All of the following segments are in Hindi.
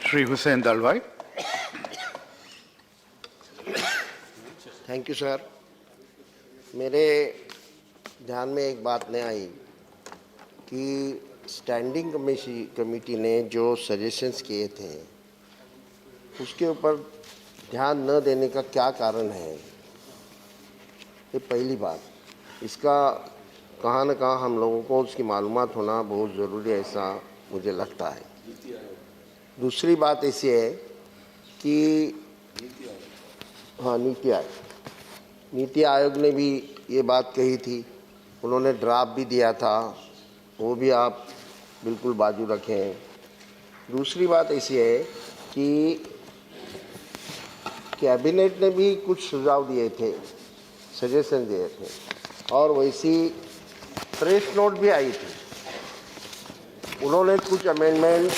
Shri Hussain Dalwai. Thank you sir. मेरे ध्यान में एक बात नहीं आई कि स्टैंडिंग कमेटी ने जो सजेशंस किए थे उसके ऊपर ध्यान न देने का क्या कारण है। ये पहली बात, इसका कहाँ न कहाँ हम लोगों को उसकी मालूमात होना बहुत ज़रूरी है, ऐसा मुझे लगता है। दूसरी बात ऐसी है कि हाँ, नीति आयोग ने भी ये बात कही थी, उन्होंने ड्राफ्ट भी दिया था, वो भी आप बिल्कुल बाजू रखें। दूसरी बात ऐसी है कि कैबिनेट ने भी कुछ सुझाव दिए थे, सजेशन दिए थे, और वैसी प्रेस नोट भी आई थी, उन्होंने कुछ अमेंडमेंट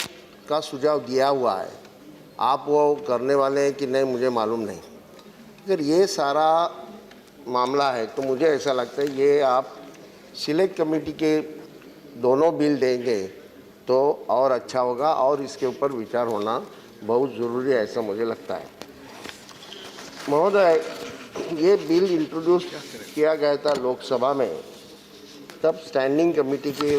का सुझाव दिया हुआ है। आप वो करने वाले हैं कि नहीं मुझे मालूम नहीं। अगर ये सारा मामला है तो मुझे ऐसा लगता है ये आप सिलेक्ट कमेटी के दोनों बिल देंगे तो और अच्छा होगा, और इसके ऊपर विचार होना बहुत ज़रूरी है, ऐसा मुझे लगता है। महोदय, ये बिल इंट्रोड्यूस किया गया था लोकसभा में, तब स्टैंडिंग कमेटी की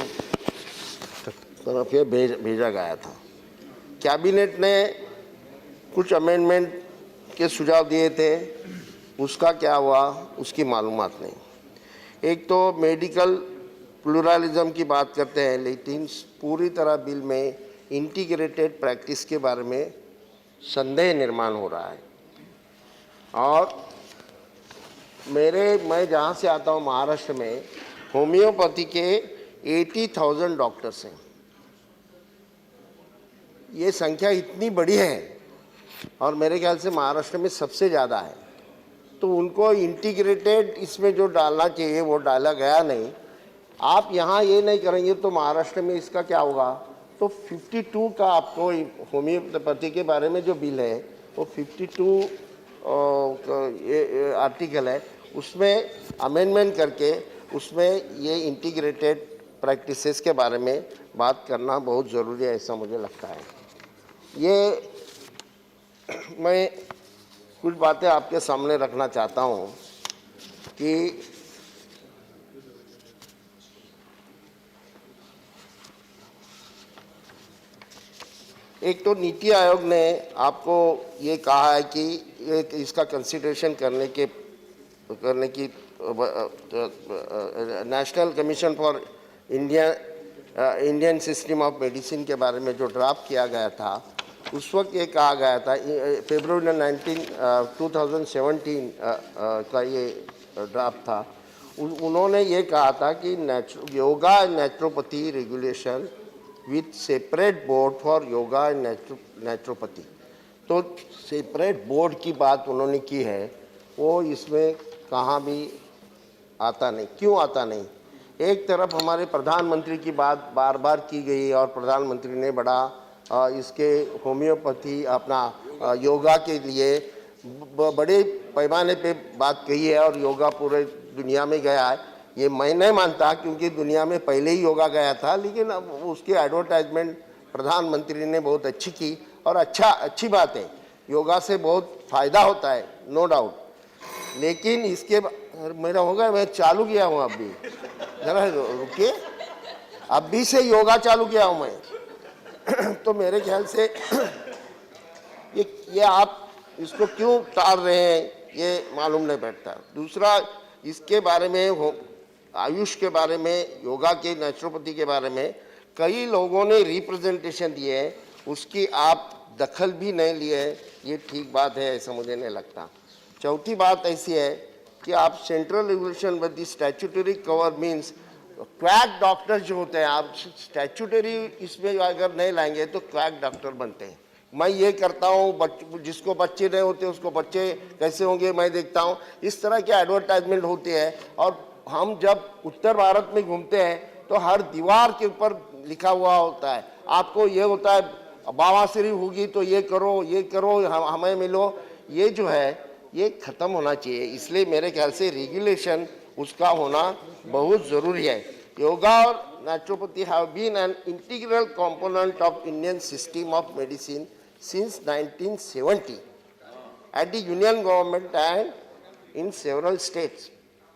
तरफ ये भेजा गया था। कैबिनेट ने कुछ अमेंडमेंट के सुझाव दिए थे, उसका क्या हुआ उसकी मालूमात नहीं। एक तो मेडिकल प्लूरलिज्म की बात करते हैं, लेकिन पूरी तरह बिल में इंटीग्रेटेड प्रैक्टिस के बारे में संदेह निर्माण हो रहा है। और मैं जहाँ से आता हूँ महाराष्ट्र में, होम्योपैथी के 80,000 डॉक्टर्स हैं। ये संख्या इतनी बड़ी है और मेरे ख्याल से महाराष्ट्र में सबसे ज़्यादा है, तो उनको इंटीग्रेटेड इसमें जो डालना चाहिए वो डाला गया नहीं। आप यहाँ ये नहीं करेंगे तो महाराष्ट्र में इसका क्या होगा। तो 52 का आपको होम्योपैथी के बारे में जो बिल है वो 52 ये आर्टिकल है, उसमें अमेंडमेंट करके उसमें ये इंटीग्रेटेड प्रैक्टिसेस के बारे में बात करना बहुत ज़रूरी है, ऐसा मुझे लगता है। ये मैं कुछ बातें आपके सामने रखना चाहता हूँ कि एक तो नीति आयोग ने आपको ये कहा है कि इसका कंसिडरेशन करने की national commission for Indian system of medicine के बारे में जो ड्राफ्ट किया गया था, उस वक्त ये कहा गया था, फरवरी 2017 का ये ड्राफ्ट था, उन्होंने ये कहा था कि yoga and naturopathy regulation with separate board for yoga and naturopathy. तो सेपरेट बोर्ड की बात उन्होंने की है, वो इसमें कहाँ भी आता नहीं। क्यों आता नहीं? एक तरफ हमारे प्रधानमंत्री की बात बार बार की गई और प्रधानमंत्री ने बड़ा इसके होम्योपैथी अपना योगा के लिए बड़े पैमाने पे बात कही है, और योगा पूरे दुनिया में गया है। ये मैं नहीं मानता, क्योंकि दुनिया में पहले ही योगा गया था, लेकिन अब उसकी एडवर्टाइजमेंट प्रधानमंत्री ने बहुत अच्छी की, और अच्छी बात है, योगा से बहुत फ़ायदा होता है, नो डाउट। लेकिन इसके मेरा हो गया, मैं चालू किया हूँ अभी, जरा रुकिए, अभी से योगा चालू किया हूँ मैं। तो मेरे ख्याल से ये आप इसको क्यों टाल रहे हैं ये मालूम नहीं बैठता। दूसरा, इसके बारे में आयुष के बारे में, योगा के नेचुरोपैथी के बारे में कई लोगों ने रिप्रेजेंटेशन दिए हैं, उसकी आप दखल भी नहीं लिए, ये ठीक बात है ऐसा मुझे नहीं लगता। चौथी बात ऐसी है कि आप central regulation with the statutory cover means quack doctor जो होते हैं, आप स्टैट्यूटरी इसमें अगर नहीं लाएंगे तो क्वैक डॉक्टर बनते हैं। मैं ये करता हूँ, जिसको बच्चे नहीं होते उसको बच्चे कैसे होंगे मैं देखता हूँ, इस तरह की एडवर्टाइजमेंट होती है। और हम जब उत्तर भारत में घूमते हैं तो हर दीवार के ऊपर लिखा हुआ होता है, आपको ये होता है बवासीर होगी तो ये करो हमें मिलो। ये जो है ये ख़त्म होना चाहिए, इसलिए मेरे ख्याल से रेगुलेशन उसका होना बहुत ज़रूरी है। योगा और naturopathy have been an integral component of Indian system of medicine since 1970 at the Union Government and in several states.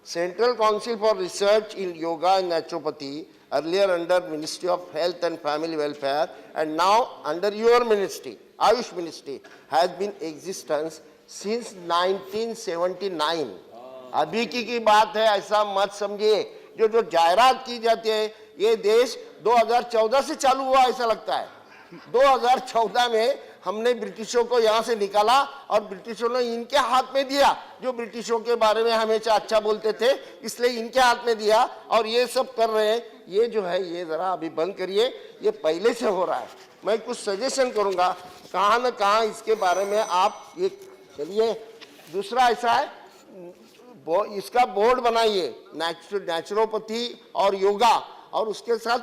Central Council for Research in Yoga and Naturopathy, earlier under Ministry of Health and Family Welfare and now under your ministry, Ayush Ministry, has been in existence since 1979. अभी की बात है, ऐसा मत समझिए। जो जायरात की जाती है, ये देश 2014 से चालू हुआ ऐसा लगता है। 2014 में हमने ब्रिटिशों को यहाँ से निकाला और ब्रिटिशों ने इनके हाथ में दिया, जो ब्रिटिशों के बारे में हमेशा अच्छा बोलते थे, इसलिए इनके हाथ में दिया और ये सब कर रहे हैं। ये जो है ये जरा अभी बंद करिए, ये पहले से हो रहा है। मैं कुछ सजेशन करूंगा, कहाँ न कहाँ इसके बारे में आप ये चलिए। दूसरा ऐसा है, इसका बोर्ड बनाइए, नेचुरोपैथी और योगा, और उसके साथ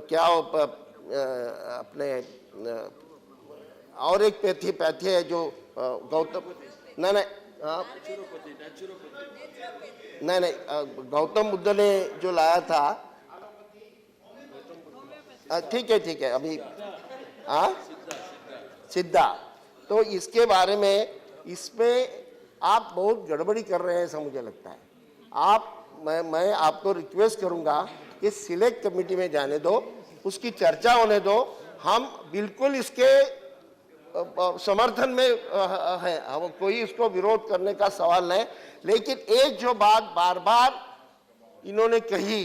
क्या अपने और एक पैथी है जो गौतम नहीं गौतम बुद्ध ने जो लाया था। ठीक है अभी सिद्धा। तो इसके बारे में, इसमें आप बहुत गड़बड़ी कर रहे हैं ऐसा मुझे लगता है। मैं आपको रिक्वेस्ट करूंगा कि सिलेक्ट कमेटी में जाने दो, उसकी चर्चा होने दो। हम बिल्कुल इसके समर्थन में है, हम कोई इसको विरोध करने का सवाल नहीं, लेकिन एक जो बात बार बार इन्होंने कही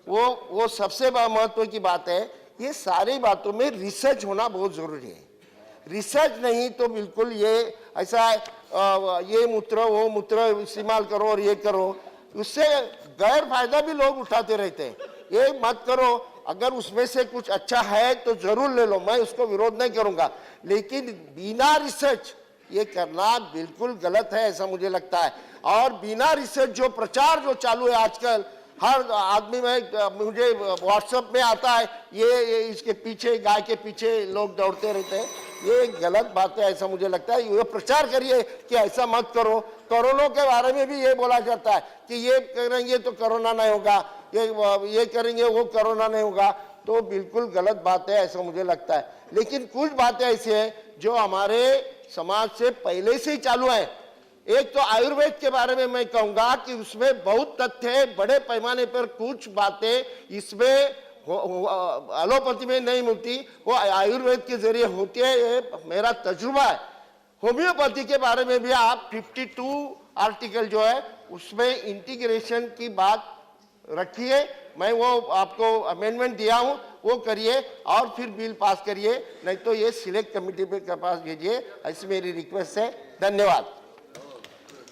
वो सबसे महत्व की बात है। ये सारी बातों में रिसर्च होना बहुत जरूरी है। रिसर्च नहीं तो बिल्कुल ये ऐसा ये मूत्र वो मूत्र इस्तेमाल करो और ये करो, उससे गैर फायदा भी लोग उठाते रहते हैं। ये मत करो। अगर उसमें से कुछ अच्छा है तो जरूर ले लो, मैं उसको विरोध नहीं करूंगा, लेकिन बिना रिसर्च ये करना बिल्कुल गलत है ऐसा मुझे लगता है। और बिना रिसर्च जो प्रचार जो चालू है आजकल, हर आदमी में मुझे व्हाट्सएप में आता है, ये इसके पीछे गाय के पीछे लोग दौड़ते रहते हैं, ये गलत बात है ऐसा मुझे लगता है। ये प्रचार करिए कि ऐसा मत करो। कोरोना के बारे में भी ये बोला जाता है कि ये करेंगे तो कोरोना नहीं होगा, ये करेंगे वो कोरोना नहीं होगा, तो बिल्कुल गलत बात है ऐसा मुझे लगता है। लेकिन कुछ बातें ऐसी हैं जो हमारे समाज से पहले से ही चालू है। एक तो आयुर्वेद के बारे में मैं कहूंगा कि उसमें बहुत तथ्य है, बड़े पैमाने पर कुछ बातें इसमें एलोपैथी में नहीं मिलती, वो आयुर्वेद के जरिए होती है, ये मेरा तजुर्बा है। होम्योपैथी के बारे में भी आप 52 आर्टिकल जो है उसमें इंटीग्रेशन की बात रखिए। मैं वो आपको अमेंडमेंट दिया हूं, वो करिए और फिर बिल पास करिए, नहीं तो ये सिलेक्ट कमेटी के पास भेजिए, ऐसी मेरी रिक्वेस्ट है। धन्यवाद।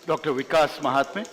डॉक्टर विकास महात्मे।